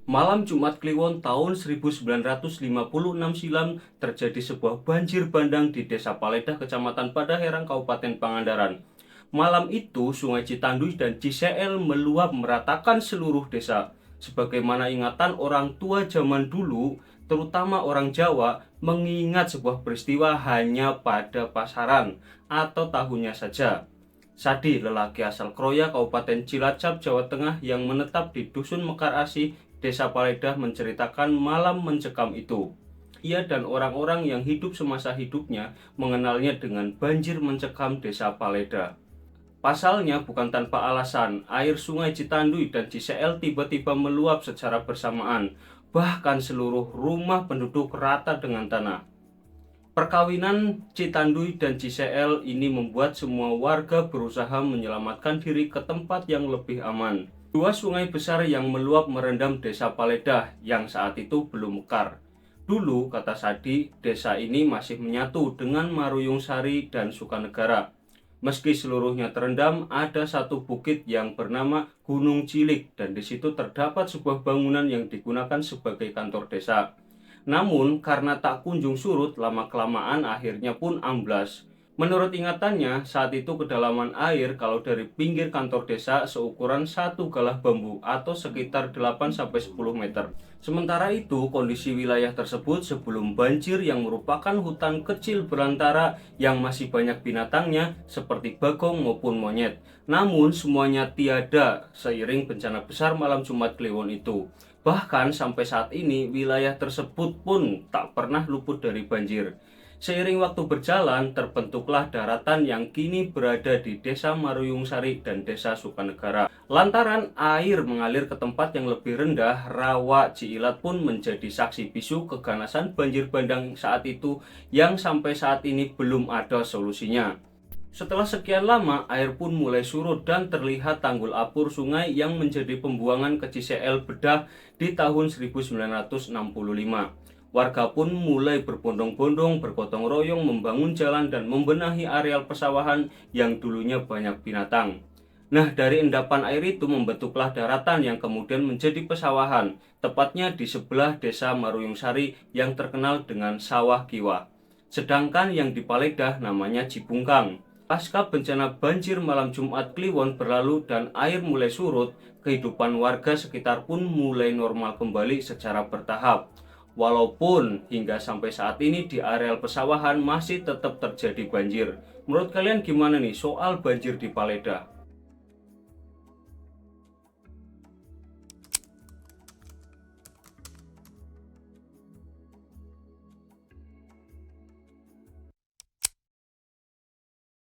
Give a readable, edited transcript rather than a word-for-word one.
Malam Jumat Kliwon tahun 1956 silam terjadi sebuah banjir bandang di Desa Paledah, Kecamatan Padaherang, Kabupaten Pangandaran. Malam itu, Sungai Citanduy dan Ciseel meluap meratakan seluruh desa. Sebagaimana ingatan orang tua zaman dulu, terutama orang Jawa, mengingat sebuah peristiwa hanya pada pasaran atau tahunnya saja. Sadi, lelaki asal Kroya, Kabupaten Cilacap, Jawa Tengah yang menetap di Dusun Mekar Asih, Desa Paledah menceritakan malam mencekam itu. Ia dan orang-orang yang hidup semasa hidupnya mengenalnya dengan banjir mencekam Desa Paledah. Pasalnya bukan tanpa alasan, air sungai Citanduy dan Ciseel tiba-tiba meluap secara bersamaan. Bahkan seluruh rumah penduduk rata dengan tanah. Perkawinan Citanduy dan Ciseel ini membuat semua warga berusaha menyelamatkan diri ke tempat yang lebih aman. Dua sungai besar yang meluap merendam Desa Paledah yang saat itu belum mekar. Dulu, kata Sadi, desa ini masih menyatu dengan Maruyung Sari dan Sukanegara. Meski seluruhnya terendam, ada satu bukit yang bernama Gunung Cilik dan di situ terdapat sebuah bangunan yang digunakan sebagai kantor desa. Namun, karena tak kunjung surut, lama-kelamaan akhirnya pun amblas. Menurut ingatannya, saat itu kedalaman air kalau dari pinggir kantor desa seukuran satu galah bambu atau sekitar 8-10 meter. Sementara itu, kondisi wilayah tersebut sebelum banjir yang merupakan hutan kecil belantara yang masih banyak binatangnya seperti bagong maupun monyet. Namun, semuanya tiada seiring bencana besar malam Jumat Kliwon itu. Bahkan sampai saat ini, wilayah tersebut pun tak pernah luput dari banjir. Seiring waktu berjalan, terbentuklah daratan yang kini berada di Desa Maruyung Sari dan Desa Sukanegara. Lantaran air mengalir ke tempat yang lebih rendah, Rawa Ciilat pun menjadi saksi bisu keganasan banjir bandang saat itu yang sampai saat ini belum ada solusinya. Setelah sekian lama, air pun mulai surut dan terlihat tanggul apur sungai yang menjadi pembuangan ke Ciseel Bedah di tahun 1965. Warga pun mulai berbondong-bondong, bergotong royong membangun jalan dan membenahi areal persawahan yang dulunya banyak binatang. Nah, dari endapan air itu membentuklah daratan yang kemudian menjadi pesawahan, tepatnya di sebelah Desa Maruyung Sari yang terkenal dengan Sawah Kiwa. Sedangkan yang di Paledah namanya Cibungkang. Pasca bencana banjir malam Jumat Kliwon berlalu dan air mulai surut, kehidupan warga sekitar pun mulai normal kembali secara bertahap. Walaupun hingga sampai saat ini di areal pesawahan masih tetap terjadi banjir. Menurut kalian gimana nih soal banjir di Paledah?